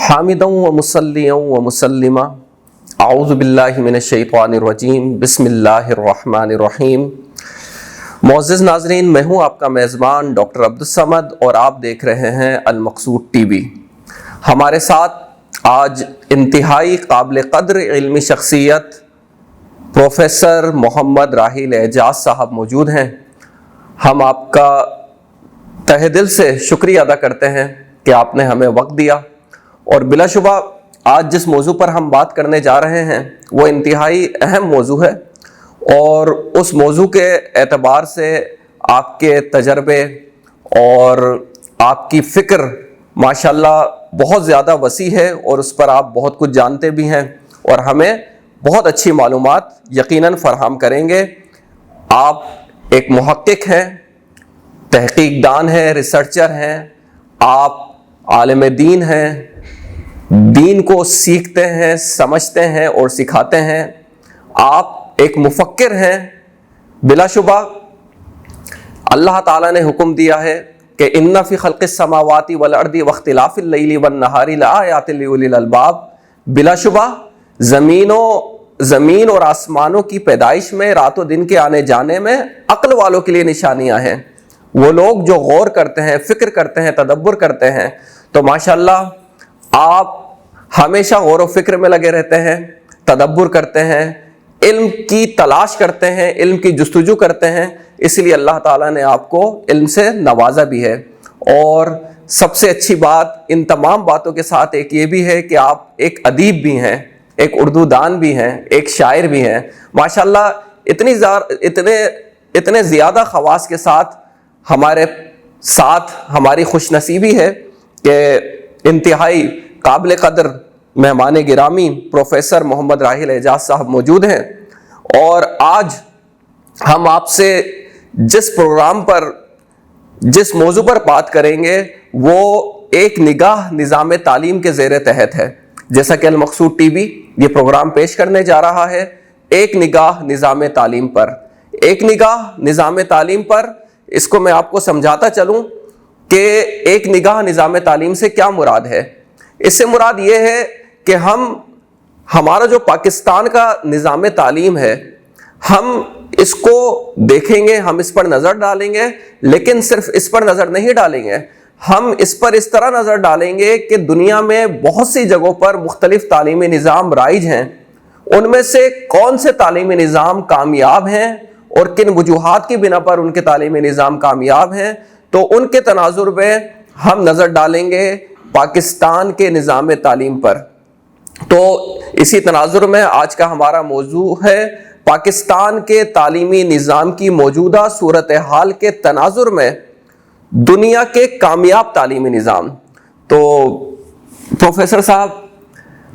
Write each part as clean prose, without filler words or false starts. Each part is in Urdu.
حامدا و مصلیا و مسلما اعوذ باللہ من الشیطان الرجیم بسم اللہ الرحمن الرحیم۔ معزز ناظرین، میں ہوں آپ کا میزبان ڈاکٹر عبدالصمد اور آپ دیکھ رہے ہیں المقصود ٹی وی۔ ہمارے ساتھ آج انتہائی قابل قدر علمی شخصیت پروفیسر محمد راحیل اعجاز صاحب موجود ہیں۔ ہم آپ کا تہہ دل سے شکریہ ادا کرتے ہیں کہ آپ نے ہمیں وقت دیا، اور بلا شبہ آج جس موضوع پر ہم بات کرنے جا رہے ہیں وہ انتہائی اہم موضوع ہے، اور اس موضوع کے اعتبار سے آپ کے تجربے اور آپ کی فکر ماشاءاللہ بہت زیادہ وسیع ہے، اور اس پر آپ بہت کچھ جانتے بھی ہیں اور ہمیں بہت اچھی معلومات یقیناً فراہم کریں گے۔ آپ ایک محقق ہیں، تحقیق دان ہیں، ریسرچر ہیں، آپ عالم دین ہیں، دین کو سیکھتے ہیں، سمجھتے ہیں اور سکھاتے ہیں۔ آپ ایک مفکر ہیں۔ بلا شبہ اللہ تعالیٰ نے حکم دیا ہے کہ ان فی خلق السماوات والارض واختلاف اللیل والنہار لآیات لأولی الالباب۔ بلا شبہ زمین اور آسمانوں کی پیدائش میں، رات و دن کے آنے جانے میں عقل والوں کے لیے نشانیاں ہیں۔ وہ لوگ جو غور کرتے ہیں، فکر کرتے ہیں، تدبر کرتے ہیں۔ تو ماشاءاللہ آپ ہمیشہ غور و فکر میں لگے رہتے ہیں، تدبر کرتے ہیں، علم کی تلاش کرتے ہیں، علم کی جستجو کرتے ہیں، اس لیے اللہ تعالیٰ نے آپ کو علم سے نوازا بھی ہے۔ اور سب سے اچھی بات ان تمام باتوں کے ساتھ ایک یہ بھی ہے کہ آپ ایک ادیب بھی ہیں، ایک اردو دان بھی ہیں، ایک شاعر بھی ہیں۔ ماشاءاللہ اتنے زیادہ خواص کے ساتھ ہماری خوش نصیبی ہے کہ انتہائی قابل قدر مہمان گرامی پروفیسر محمد راحیل اعجاز صاحب موجود ہیں، اور آج ہم آپ سے جس موضوع پر بات کریں گے وہ ایک نگاہ نظام تعلیم کے زیر تحت ہے۔ جیسا کہ المقصود ٹی وی یہ پروگرام پیش کرنے جا رہا ہے، ایک نگاہ نظام تعلیم پر۔ ایک نگاہ نظام تعلیم پر، اس کو میں آپ کو سمجھاتا چلوں کہ ایک نگاہ نظام تعلیم سے کیا مراد ہے۔ اس سے مراد یہ ہے کہ ہمارا جو پاکستان کا نظام تعلیم ہے، ہم اس کو دیکھیں گے، ہم اس پر نظر ڈالیں گے، لیکن صرف اس پر نظر نہیں ڈالیں گے، ہم اس پر اس طرح نظر ڈالیں گے کہ دنیا میں بہت سی جگہوں پر مختلف تعلیمی نظام رائج ہیں، ان میں سے کون سے تعلیمی نظام کامیاب ہیں اور کن وجوہات کی بنا پر ان کے تعلیمی نظام کامیاب ہیں، تو ان کے تناظر میں ہم نظر ڈالیں گے پاکستان کے نظام تعلیم پر۔ تو اسی تناظر میں آج کا ہمارا موضوع ہے پاکستان کے تعلیمی نظام کی موجودہ صورتحال کے تناظر میں دنیا کے کامیاب تعلیمی نظام۔ تو پروفیسر صاحب،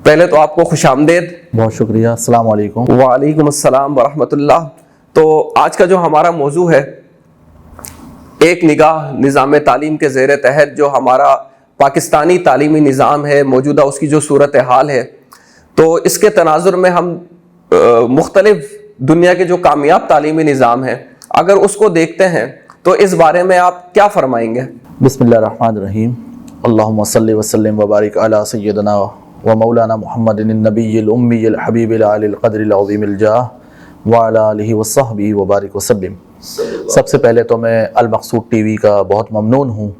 پہلے تو آپ کو خوش آمدید۔ بہت شکریہ، السلام علیکم۔ وعلیکم السلام ورحمۃ اللہ۔ تو آج کا جو ہمارا موضوع ہے ایک نگاہ نظام تعلیم کے زیر تحت جو ہمارا پاکستانی تعلیمی نظام ہے، موجودہ اس کی جو صورتحال ہے، تو اس کے تناظر میں ہم مختلف دنیا کے جو کامیاب تعلیمی نظام ہیں اگر اس کو دیکھتے ہیں تو اس بارے میں آپ کیا فرمائیں گے؟ بسم اللہ الرحمن الرحیم۔ اللہم صلی وسلم وبارک علی سیدنا و مولانا محمد النبی الامی الحبیب العالی القدر العظیم الجاہ وعلی آلہ وصحبہ وبارک وسلم۔ سب سے پہلے تو میں المقصود ٹی وی کا بہت ممنون ہوں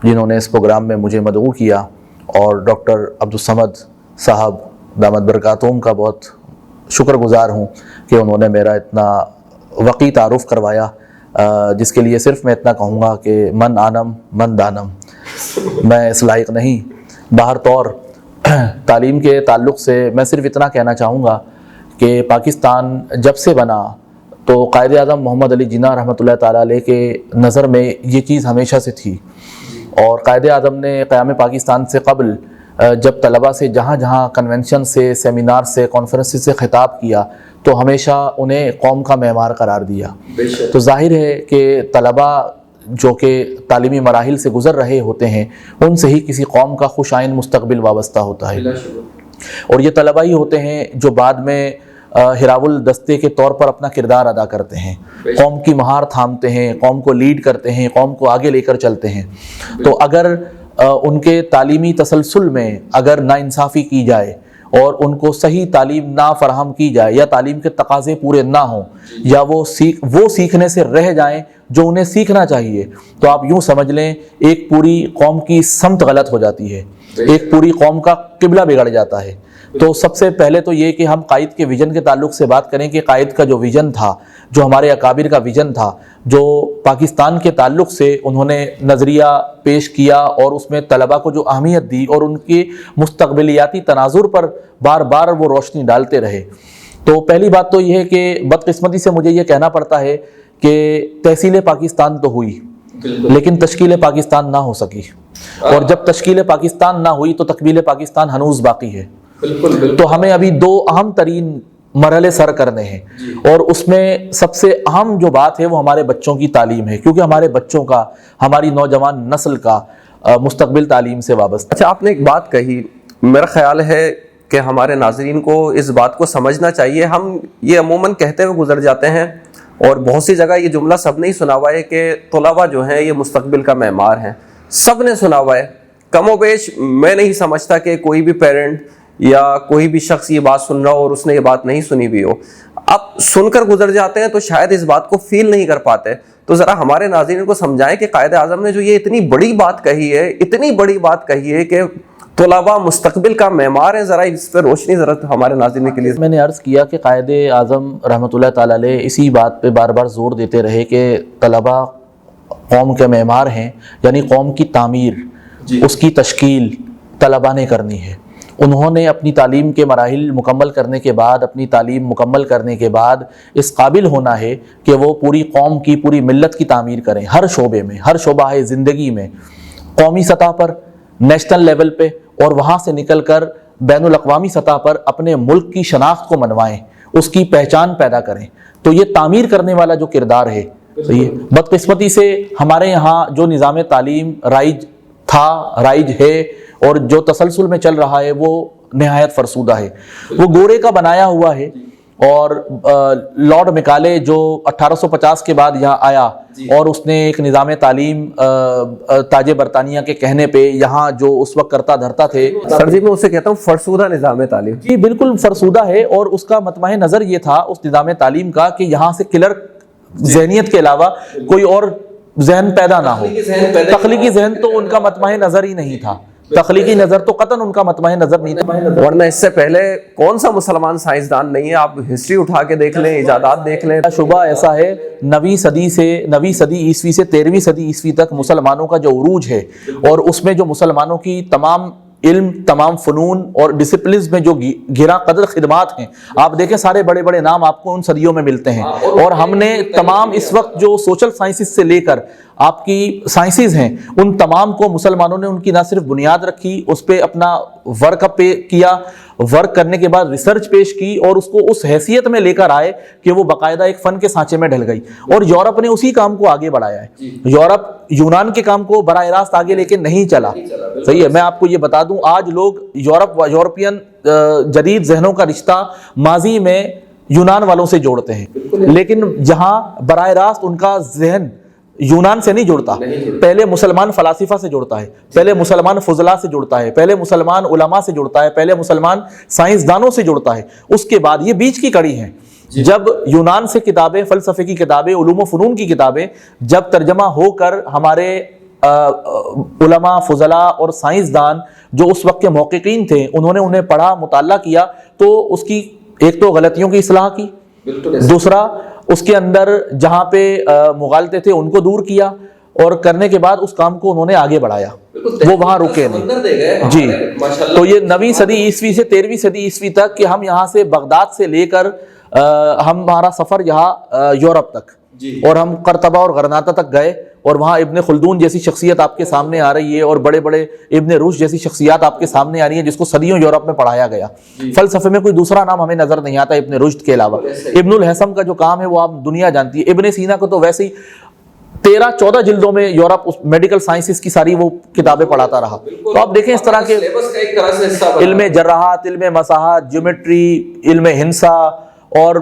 جنہوں نے اس پروگرام میں مجھے مدعو کیا، اور ڈاکٹر عبدالصمد صاحب دامت برکاتہم کا بہت شکر گزار ہوں کہ انہوں نے میرا اتنا وقی تعارف کروایا، جس کے لیے صرف میں اتنا کہوں گا کہ من آنم من دانم، میں اس لائق نہیں۔ باہر طور تعلیم کے تعلق سے میں صرف اتنا کہنا چاہوں گا کہ پاکستان جب سے بنا تو قائد اعظم محمد علی جناح رحمۃ اللہ تعالیٰ علیہ کے نظر میں یہ چیز ہمیشہ سے تھی، اور قائد اعظم نے قیام پاکستان سے قبل جب طلباء سے جہاں جہاں کنونشن سے، سیمینار سے، کانفرنس سے خطاب کیا تو ہمیشہ انہیں قوم کا معمار قرار دیا۔ تو ظاہر ہے کہ طلباء جو کہ تعلیمی مراحل سے گزر رہے ہوتے ہیں ان سے ہی کسی قوم کا خوش آئند مستقبل وابستہ ہوتا ہے، اور یہ طلباء ہی ہوتے ہیں جو بعد میں ہراول دستے کے طور پر اپنا کردار ادا کرتے ہیں، قوم کی مہار تھامتے ہیں، قوم کو لیڈ کرتے ہیں، قوم کو آگے لے کر چلتے ہیں۔ تو اگر ان کے تعلیمی تسلسل میں اگر ناانصافی کی جائے اور ان کو صحیح تعلیم نہ فراہم کی جائے یا تعلیم کے تقاضے پورے نہ ہوں یا وہ سیکھنے سے رہ جائیں جو انہیں سیکھنا چاہیے، تو آپ یوں سمجھ لیں ایک پوری قوم کی سمت غلط ہو جاتی ہے، ایک پوری قوم کا قبلہ بگڑ جاتا ہے۔ تو سب سے پہلے تو یہ کہ ہم قائد کے ویژن کے تعلق سے بات کریں کہ قائد کا جو ویژن تھا، جو ہمارے اکابر کا ویژن تھا، جو پاکستان کے تعلق سے انہوں نے نظریہ پیش کیا اور اس میں طلباء کو جو اہمیت دی اور ان کے مستقبلیاتی تناظر پر بار بار وہ روشنی ڈالتے رہے۔ تو پہلی بات تو یہ ہے کہ بدقسمتی سے مجھے یہ کہنا پڑتا ہے کہ تحصیل پاکستان تو ہوئی لیکن تشکیل پاکستان نہ ہو سکی، اور جب تشکیل پاکستان نہ ہوئی تو تکمیل پاکستان ہنوز باقی ہے۔ تو ہمیں ابھی دو اہم ترین مرحلے سر کرنے ہیں، اور اس میں سب سے اہم جو بات ہے وہ ہمارے بچوں کی تعلیم ہے، کیونکہ ہمارے بچوں کا، ہماری نوجوان نسل کا مستقبل تعلیم سے وابستہ۔ اچھا، آپ نے ایک بات کہی، میرا خیال ہے کہ ہمارے ناظرین کو اس بات کو سمجھنا چاہیے۔ ہم یہ عموماً کہتے ہوئے گزر جاتے ہیں، اور بہت سی جگہ یہ جملہ سب نے ہی سنا ہوا ہے کہ طلباء جو ہیں یہ مستقبل کا معمار ہیں، سب نے سنا ہوا ہے۔ کم و بیش میں نہیں سمجھتا کہ کوئی بھی پیرنٹ یا کوئی بھی شخص یہ بات سن رہا ہو اور اس نے یہ بات نہیں سنی بھی ہو۔ اب سن کر گزر جاتے ہیں تو شاید اس بات کو فیل نہیں کر پاتے۔ تو ذرا ہمارے ناظرین کو سمجھائیں کہ قائد اعظم نے جو یہ اتنی بڑی بات کہی ہے، اتنی بڑی بات کہی ہے کہ طلباء مستقبل کا معمار ہیں، ذرا اس پہ روشنی ضرورت ہمارے ناظرین کے لیے۔ میں نے عرض کیا کہ قائد اعظم رحمۃ اللہ تعالی علیہ اسی بات پہ بار بار زور دیتے رہے کہ طلباء قوم کے معمار ہیں، یعنی قوم کی تعمیر، اس کی تشکیل طلباء نے کرنی ہے۔ انہوں نے اپنی تعلیم کے مراحل مکمل کرنے کے بعد، اپنی تعلیم مکمل کرنے کے بعد اس قابل ہونا ہے کہ وہ پوری قوم کی، پوری ملت کی تعمیر کریں، ہر شعبے میں، ہر شعبہ زندگی میں، قومی سطح پر، نیشنل لیول پہ، اور وہاں سے نکل کر بین الاقوامی سطح پر اپنے ملک کی شناخت کو منوائیں، اس کی پہچان پیدا کریں۔ تو یہ تعمیر کرنے والا جو کردار ہے، بدقسمتی سے ہمارے یہاں جو نظام تعلیم رائج تھا، رائج ہے، اور جو تسلسل میں چل رہا ہے وہ نہایت فرسودہ ہے۔ وہ گورے کا بنایا ہوا ہے، اور لارڈ میکالے جو 1850 کے بعد یہاں آیا اور اس نے ایک نظام تعلیم تاج برطانیہ کے کہنے پہ یہاں جو اس وقت کرتا دھرتا تھے، سر جی میں اسے کہتا ہوں فرسودہ نظام تعلیم۔ جی بالکل فرسودہ ہے، اور اس کا مطمع نظر یہ تھا اس نظام تعلیم کا کہ یہاں سے کلر ذہنیت کے علاوہ کوئی اور ذہن پیدا نہ ہو۔ تخلیقی ذہن تو ان کا مطمع نظر ہی نہیں تھا، تخلیقی نظر تو قطعاً ان کا مطمع نظر نہیں تھا۔ ورنہ اس سے پہلے کون سا مسلمان سائنسدان نہیں ہے؟ آپ ہسٹری اٹھا کے دیکھ لیں، ایجادات دیکھ لیں۔ شبہ ایسا ہے 9ویں صدی عیسوی سے 13ویں صدی عیسوی تک مسلمانوں کا جو عروج ہے، اور اس میں جو مسلمانوں کی تمام علم، تمام فنون اور ڈسپلنز میں جو گرا قدر خدمات ہیں، آپ دیکھیں سارے بڑے بڑے نام آپ کو ان صدیوں میں ملتے ہیں، اور ہم نے تمام اس وقت جو سوشل سائنسز سے لے کر آپ کی سائنسز ہیں، ان تمام کو مسلمانوں نے ان کی نہ صرف بنیاد رکھی، اس پہ اپنا ورک اپ کیا، ورک کرنے کے بعد ریسرچ پیش کی، اور اس کو اس حیثیت میں لے کر آئے کہ وہ باقاعدہ ایک فن کے سانچے میں ڈھل گئی۔ اور یورپ نے اسی کام کو آگے بڑھایا ہے۔ یورپ یونان کے کام کو براہ راست آگے لے کے نہیں چلا، صحیح ہے۔ میں آپ کو یہ بتا دوں، آج لوگ یورپین جدید ذہنوں کا رشتہ ماضی میں یونان والوں سے جوڑتے ہیں، لیکن جہاں براہ راست ان کا ذہن یونان سے نہیں جڑتا، پہلے مسلمان فلاسفہ سے جڑتا ہے، پہلے مسلمان فضلاء سے جڑتا ہے، پہلے مسلمان علماء سے جڑتا ہے، پہلے مسلمان سائنسدانوں سے جڑتا ہے، اس کے بعد یہ بیچ کی کڑی ہیں۔ جب یونان سے کتابیں، فلسفے کی کتابیں، علوم و فنون کی کتابیں جب ترجمہ ہو کر ہمارے علماء، فضلاء اور سائنسدان جو اس وقت کے محققین تھے، انہوں نے انہیں پڑھا، مطالعہ کیا، تو اس کی ایک تو غلطیوں کی اصلاح کی، دوسرا اس کے اندر جہاں پہ مغالطے تھے ان کو دور کیا، اور کرنے کے بعد اس کام کو انہوں نے آگے بڑھایا، وہ وہاں رکے نہیں۔ جی تو یہ 9ویں صدی عیسوی سے 13ویں صدی عیسوی تک کہ ہم یہاں سے بغداد سے لے کر ہمارا سفر یہاں یورپ تک، اور ہم قرطبہ اور غرناطہ تک گئے، اور وہاں ابن خلدون جیسی شخصیت آپ کے سامنے آ رہی ہے، اور بڑے بڑے ابن رشد جیسی شخصیات آپ کے سامنے آ رہی ہیں جس کو صدیوں یورپ میں پڑھایا گیا۔ فلسفے میں کوئی دوسرا نام ہمیں نظر نہیں آتا ابن رشد کے علاوہ۔ ابن الحسم کا جو کام ہے وہ آپ دنیا جانتی ہے، ابن سینا کو تو ویسے ہی 13-14 جلدوں میں یورپ میڈیکل سائنسز کی ساری وہ کتابیں پڑھاتا رہا۔ تو آپ دیکھیں اس طرح کے علم جراحات، علم مساحات، جیومیٹری، علم ہندسہ اور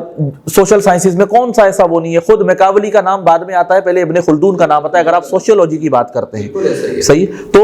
سوشل سائنسز میں کون سا ایسا وہ نہیں ہے۔ خود میکاولی کا نام بعد میں آتا ہے، پہلے ابن خلدون کا نام آتا ہے، اگر آپ سوشیولوجی کی بات کرتے ہیں، صحیح۔ تو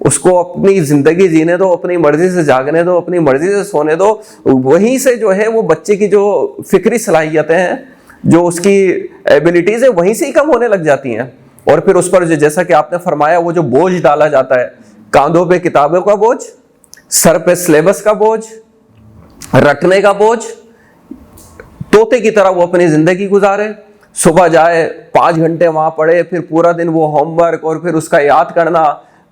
اس کو اپنی زندگی جینے دو, اپنی مرضی سے جاگنے دو, اپنی مرضی سے سونے دو. وہیں سے جو ہے وہ بچے کی جو فکری صلاحیتیں ہیں, جو اس کی ایبلٹیز ہیں, وہیں سے ہی کم ہونے لگ جاتی ہیں. اور پھر اس پر جیسا کہ آپ نے فرمایا وہ جو بوجھ ڈالا جاتا ہے, کاندھوں پہ کتابوں کا بوجھ, سر پہ سلیبس کا بوجھ, رٹنے کا بوجھ, طوطے کی طرح وہ اپنی زندگی گزارے. صبح جائے 5 گھنٹے وہاں پڑھے, پھر پورا دن وہ ہوم ورک اور پھر اس کا یاد کرنا,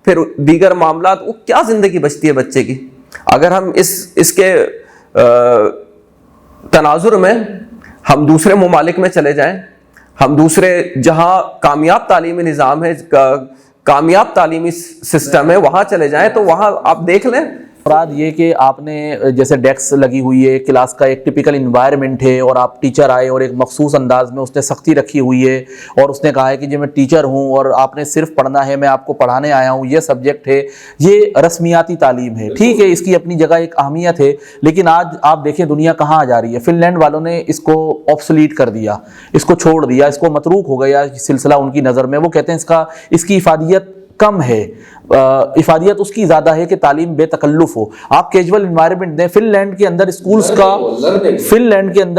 پھر دیگر معاملات. وہ کیا زندگی بچتی ہے بچے کی؟ اگر ہم اس کے تناظر میں ہم دوسرے ممالک میں چلے جائیں, ہم دوسرے جہاں کامیاب تعلیمی نظام ہے, کامیاب تعلیمی سسٹم ہے, وہاں چلے جائیں تو وہاں آپ دیکھ لیں. مراد یہ کہ آپ نے جیسے ڈیسک لگی ہوئی ہے, کلاس کا ایک ٹپیکل انوائرمنٹ ہے, اور آپ ٹیچر آئے اور ایک مخصوص انداز میں اس نے سختی رکھی ہوئی ہے, اور اس نے کہا ہے کہ جی میں ٹیچر ہوں اور آپ نے صرف پڑھنا ہے, میں آپ کو پڑھانے آیا ہوں, یہ سبجیکٹ ہے. یہ رسمیاتی تعلیم ہے, ٹھیک ہے, اس کی اپنی جگہ ایک اہمیت ہے, لیکن آج آپ دیکھیں دنیا کہاں آ جا رہی ہے. فن لینڈ والوں نے اس کو آبسولیٹ کر دیا, اس کو چھوڑ دیا, اس کو متروک ہو گیا سلسلہ ان کی نظر میں. وہ کہتے ہیں اس کی افادیت کم ہے, افادیت اس کی زیادہ ہے کہ تعلیم بے تکلف ہو. آپ کیجول انوائرمنٹ دیں. فن لینڈ کے اندر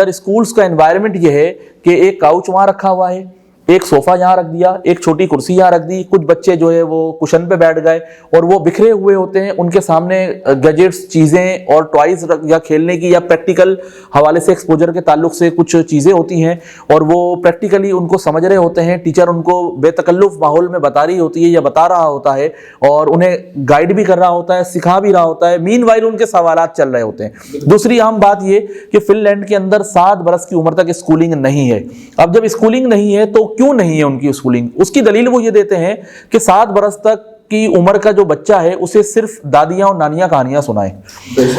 اسکولز کا انوائرمنٹ یہ ہے کہ ایک کاؤچ وہاں رکھا ہوا ہے, ایک صوفہ یہاں رکھ دیا, ایک چھوٹی کرسی یہاں رکھ دی, کچھ بچے جو ہے وہ کشن پہ بیٹھ گئے اور وہ بکھرے ہوئے ہوتے ہیں, ان کے سامنے گیجٹس, چیزیں اور ٹوائز یا کھیلنے کی یا پریکٹیکل حوالے سے ایکسپوجر کے تعلق سے کچھ چیزیں ہوتی ہیں, اور وہ پریکٹیکلی ان کو سمجھ رہے ہوتے ہیں. ٹیچر ان کو بے تکلف ماحول میں بتا رہی ہوتی ہے یا بتا رہا ہوتا ہے, اور انہیں گائیڈ بھی کر رہا ہوتا ہے, سکھا بھی رہا ہوتا ہے. مین وائل ان کے سوالات چل رہے ہوتے ہیں. دوسری اہم بات یہ کہ فن لینڈ کے اندر 7 برس کی عمر تک اسکولنگ نہیں ہے. اب جب اسکولنگ نہیں ہے تو کیوں نہیں ہے ان کی اسکولنگ؟ اس کی دلیل وہ یہ دیتے ہیں کہ 7 برس تک کی عمر کا جو بچہ ہے اسے صرف دادیاں اور نانیاں کہانیاں سنائیں.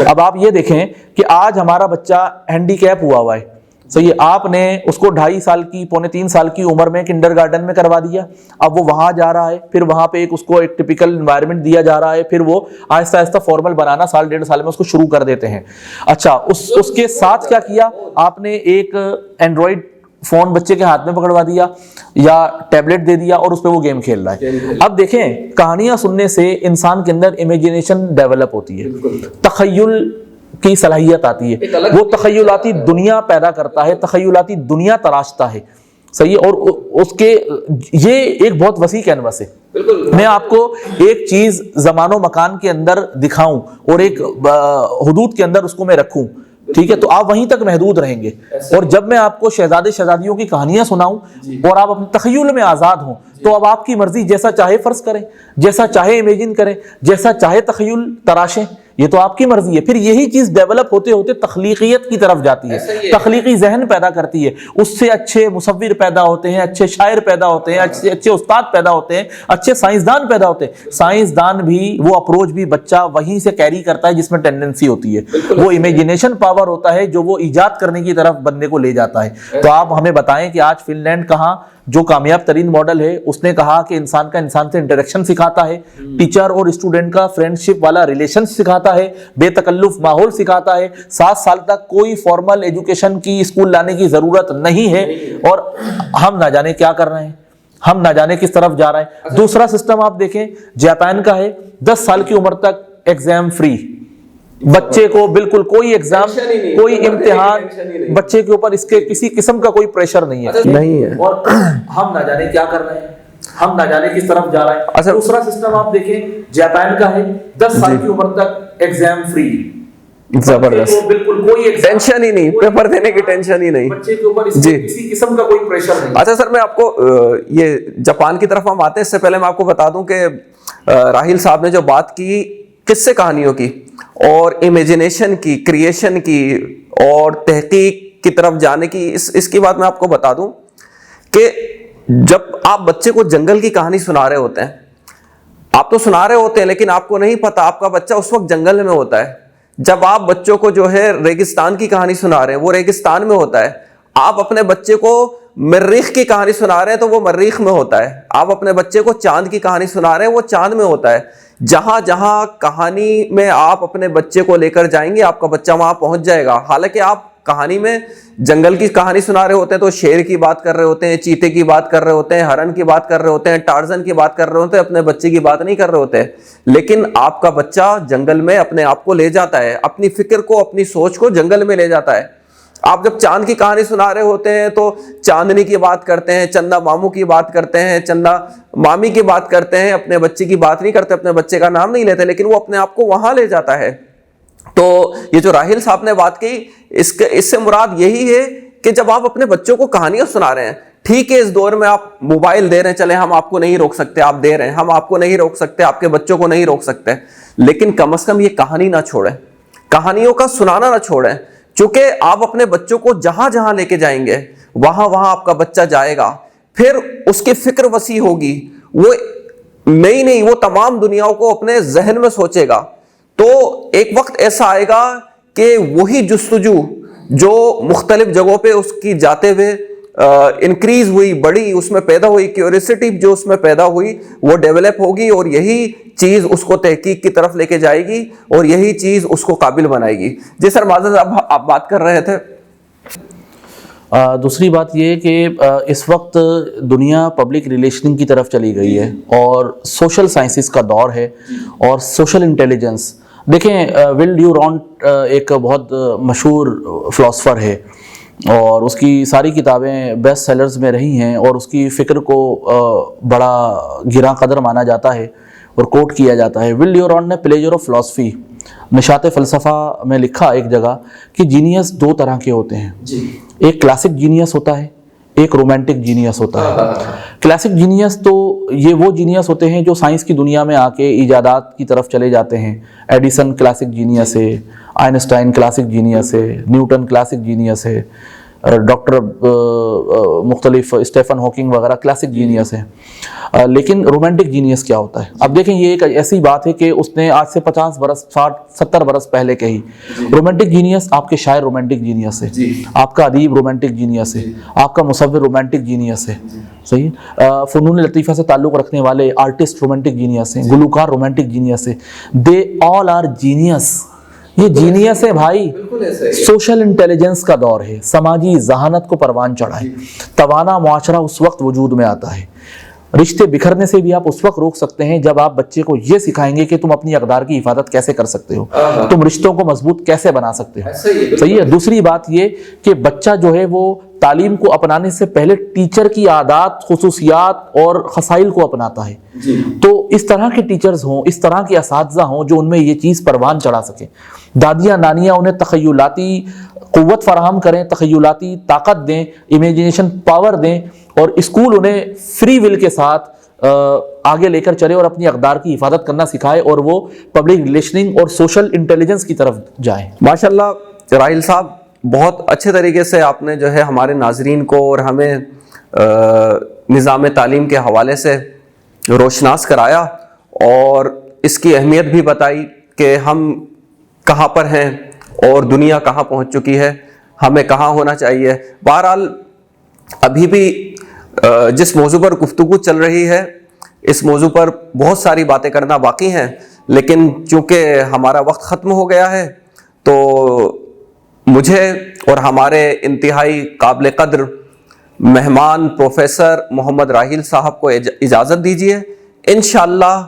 اب آپ یہ دیکھیں کہ آج ہمارا بچہ ہینڈی کیپ ہوا ہے, صحیح, آپ نے اس کو 2.5 سال کی, 2.25 سال کی عمر میں کنڈر گارڈن میں کروا دیا. اب وہ وہاں جا رہا ہے, پھر وہاں پہ اس کو ایک ٹپیکل انوائرمنٹ دیا جا رہا ہے, پھر وہ آہستہ آہستہ فارمل بنانا 1.5 سال میں اس کو شروع کر دیتے ہیں. اچھا, اس کے ساتھ کیا کیا آپ نے؟ ایک اینڈرائڈ فون بچے کے ہاتھ میں پکڑوا دیا یا ٹیبلٹ دے دیا اور اس پہ وہ گیم کھیل رہا ہے. اب دیکھیں, کہانیاں سننے سے انسان کے اندر امیجنیشن ڈیولپ ہوتی ہے, تخیل کی صلاحیت آتی ہے, وہ تخیلاتی دنیا پیدا کرتا ہے, تخیلاتی دنیا تراشتا ہے, صحیح, اور اس کے یہ ایک بہت وسیع کینوس ہے. میں آپ کو ایک چیز زمان و مکان کے اندر دکھاؤں اور ایک حدود کے اندر اس کو میں رکھوں, ٹھیک ہے, تو آپ وہیں تک محدود رہیں گے. اور جب میں آپ کو شہزادے شہزادیوں کی کہانیاں سناؤں اور آپ اپنے تخیل میں آزاد ہوں, تو اب آپ کی مرضی, جیسا چاہے فرض کریں, جیسا چاہے امیجن کریں, جیسا چاہے تخیل تراشیں, یہ تو آپ کی مرضی ہے. پھر یہی چیز ڈیولپ ہوتے ہوتے تخلیقیت کی طرف جاتی ہے, تخلیقی ذہن پیدا کرتی ہے, اس سے اچھے مصور پیدا ہوتے ہیں, اچھے شاعر پیدا ہوتے ہیں, اچھے استاد پیدا ہوتے ہیں, اچھے سائنسدان پیدا ہوتے ہیں. سائنسدان بھی, وہ اپروچ بھی بچہ وہیں سے کیری کرتا ہے جس میں ٹینڈنسی ہوتی ہے, وہ امیجنیشن پاور ہوتا ہے جو وہ ایجاد کرنے کی طرف بندے کو لے جاتا ہے. تو آپ ہمیں بتائیں کہ آج فن لینڈ کہاں, جو کامیاب ترین ماڈل ہے, اس نے کہا کہ انسان کا انسان سے انٹریکشن سکھاتا ہے, ٹیچر اور اسٹوڈنٹ کا فرینڈشپ والا ریلیشن سکھاتا ہے, بے تکلف ماحول سکھاتا ہے, 7 سال تک کوئی فارمل ایجوکیشن کی اسکول لانے کی ضرورت نہیں ہے, اور ہم نہ جانے کیا کر رہے ہیں, ہم نہ جانے کس طرف جا رہے ہیں. دوسرا سسٹم آپ دیکھیں جاپان کا ہے, 10 سال کی عمر تک ایگزام فری, بچے کو بالکل کوئی ایگزام, کوئی امتحان بچے کے اوپر اس کے کسی قسم کا کوئی پریشر نہیں ہے. اور ہم نہ جانے کیا کر رہے ہیں, ہم نہ جانے کس طرف جا رہے ہیں. دوسرا سسٹم آپ دیکھیں جاپان کا ہے, 10 سال کی عمر تک ایگزام فری, زبردست, بالکل کوئی ٹینشن ہی نہیں, پیپر دینے کی ٹینشن ہی نہیں, بچے کے اوپر کسی قسم کا کوئی پریشر نہیں. اچھا سر, میں آپ کو یہ جاپان کی طرف ہم آتے ہیں, اس سے پہلے میں آپ کو بتا دوں کہ راہیل صاحب نے جو بات کی قصے کہانیوں کی اور امیجنیشن کی, کریشن کی اور تحقیق کی طرف جانے کی, اس کی بات میں آپ کو بتا دوں کہ جب آپ بچے کو جنگل کی کہانی سنا رہے ہوتے ہیں, آپ تو سنا رہے ہوتے ہیں لیکن آپ کو نہیں پتا آپ کا بچہ اس وقت جنگل میں ہوتا ہے. جب آپ بچوں کو جو ہے ریگستان کی کہانی سنا رہے ہیں, وہ ریگستان میں ہوتا ہے. آپ اپنے بچے کو مریخ کی کہانی سنا رہے ہیں تو وہ مریخ میں ہوتا ہے. آپ اپنے بچے کو چاند کی کہانی سنا رہے ہیں, وہ چاند میں ہوتا ہے. جہاں جہاں کہانی میں آپ اپنے بچے کو لے کر جائیں گے, آپ کا بچہ وہاں پہنچ جائے گا. حالانکہ آپ کہانی میں جنگل کی کہانی سنا رہے ہوتے ہیں تو شیر کی بات کر رہے ہوتے ہیں, چیتے کی بات کر رہے ہوتے ہیں, ہرن کی بات کر رہے ہوتے ہیں, ٹارزن کی بات کر رہے ہوتے ہیں, اپنے بچے کی بات نہیں کر رہے ہوتے. لیکن آپ کا بچہ جنگل میں اپنے آپ کو لے جاتا ہے, اپنی فکر کو, اپنی سوچ کو جنگل میں لے جاتا ہے. آپ جب چاند کی کہانی سنا رہے ہوتے ہیں تو چاندنی کی بات کرتے ہیں, چندا ماموں کی بات کرتے ہیں, چندا مامی کی بات کرتے ہیں, اپنے بچے کی بات نہیں کرتے, اپنے بچے کا نام نہیں لیتے, لیکن وہ اپنے آپ کو وہاں لے جاتا ہے. تو یہ جو راحیل صاحب نے بات کی, اس سے مراد یہی ہے کہ جب آپ اپنے بچوں کو کہانیاں سنا رہے ہیں, ٹھیک ہے اس دور میں آپ موبائل دے رہے ہیں, چلے ہم آپ کو نہیں روک سکتے, آپ دے رہے ہیں, ہم آپ کو نہیں روک سکتے, آپ کے بچوں کو نہیں روک سکتے, لیکن کم از کم یہ کہانی نہ چھوڑیں, کہانیوں کا سنانا نہ چھوڑیں. چونکہ آپ اپنے بچوں کو جہاں جہاں لے کے جائیں گے وہاں وہاں آپ کا بچہ جائے گا, پھر اس کی فکر وسیع ہوگی, وہ نئی وہ تمام دنیاؤں کو اپنے ذہن میں سوچے گا. تو ایک وقت ایسا آئے گا کہ وہی جستجو جو مختلف جگہوں پہ اس کی جاتے ہوئے انکریز ہوئی, بڑی, اس میں پیدا ہوئی کیوریسٹی جو اس میں پیدا ہوئی, وہ ڈیولپ ہوگی, اور یہی چیز اس کو تحقیق کی طرف لے کے جائے گی, اور یہی چیز اس کو قابل بنائے گی. جی سر معذرت, اب آپ بات کر رہے تھے. دوسری بات یہ کہ اس وقت دنیا پبلک ریلیشننگ کی طرف چلی گئی ہے اور سوشل سائنسز کا دور ہے اور سوشل انٹیلیجنس. دیکھیں ول ڈیورانٹ ایک بہت مشہور فلاسفر ہے اور اس کی ساری کتابیں بیسٹ سیلرز میں رہی ہیں, اور اس کی فکر کو بڑا گراں قدر مانا جاتا ہے اور کوٹ کیا جاتا ہے. ول ڈیورانٹ نے پلیجر آف فلاسفی, نشاط فلسفہ میں لکھا ایک جگہ کہ جینیس دو طرح کے ہوتے ہیں, ایک کلاسک جینیس ہوتا ہے, ایک رومانٹک جینیس ہوتا ہے. کلاسک جینیس تو یہ وہ جینیس ہوتے ہیں جو سائنس کی دنیا میں آ کے ایجادات کی طرف چلے جاتے ہیں. ایڈیسن کلاسک جینیس ہے, آئنسٹائن کلاسک جینیس ہے, نیوٹن کلاسک جینیس ہے, ڈاکٹر مختلف اسٹیفن ہاکنگ وغیرہ کلاسک جینیس ہیں. لیکن رومانٹک جینیس کیا ہوتا ہے؟ اب دیکھیں یہ ایک ایسی بات ہے کہ اس نے آج سے 50 برس 60 70 برس پہلے کہی. رومانٹک جینیس آپ کے شاعر رومانٹک جینیس ہے, آپ کا ادیب رومانٹک جینیس ہے, آپ کا مصور رومانٹک جینیس ہے, صحیح, فنون لطیفہ سے تعلق رکھنے والے آرٹسٹ رومانٹک جینیس ہیں, گلوکار رومانٹک جینیس ہے. دے آل آر جینیس. یہ جینیس ہے بھائی. سوشل انٹیلیجنس کا دور ہے, سماجی ذہانت کو پروان چڑھا ہے, توانا معاشرہ اس وقت وجود میں آتا ہے. رشتے بکھرنے سے بھی آپ اس وقت روک سکتے ہیں جب آپ بچے کو یہ سکھائیں گے کہ تم اپنی اقدار کی حفاظت کیسے کر سکتے ہو, تم رشتوں کو مضبوط کیسے بنا سکتے ہو. صحیح ہے. دوسری بات یہ کہ بچہ جو ہے وہ تعلیم کو اپنانے سے پہلے ٹیچر کی عادات, خصوصیات اور خصائل کو اپناتا ہے. تو اس طرح کے ٹیچرز ہوں, اس طرح کے اساتذہ ہوں جو ان میں یہ چیز پروان چڑھا سکیں. دادیاں نانیاں انہیں تخیلاتی قوت فراہم کریں, تخیلاتی طاقت دیں, امیجنیشن پاور دیں, اور اسکول انہیں فری ول کے ساتھ آگے لے کر چلے اور اپنی اقدار کی حفاظت کرنا سکھائے, اور وہ پبلک ریلیشننگ اور سوشل انٹیلیجنس کی طرف جائیں. ماشاءاللہ راحیل صاحب, بہت اچھے طریقے سے آپ نے جو ہے ہمارے ناظرین کو اور ہمیں نظام تعلیم کے حوالے سے روشناس کرایا, اور اس کی اہمیت بھی بتائی کہ ہم کہاں پر ہیں اور دنیا کہاں پہنچ چکی ہے, ہمیں کہاں ہونا چاہیے. بہرحال ابھی بھی جس موضوع پر گفتگو چل رہی ہے, اس موضوع پر بہت ساری باتیں کرنا باقی ہیں, لیکن چونکہ ہمارا وقت ختم ہو گیا ہے تو مجھے اور ہمارے انتہائی قابل قدر مہمان پروفیسر محمد راحیل صاحب کو اجازت دیجیے. انشاءاللہ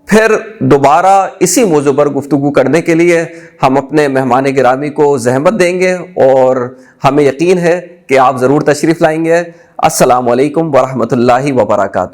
پھر دوبارہ اسی موضوع پر گفتگو کرنے کے لیے ہم اپنے مہمان گرامی کو زحمت دیں گے, اور ہمیں یقین ہے کہ آپ ضرور تشریف لائیں گے. السلام علیکم ورحمۃ اللہ وبرکاتہ.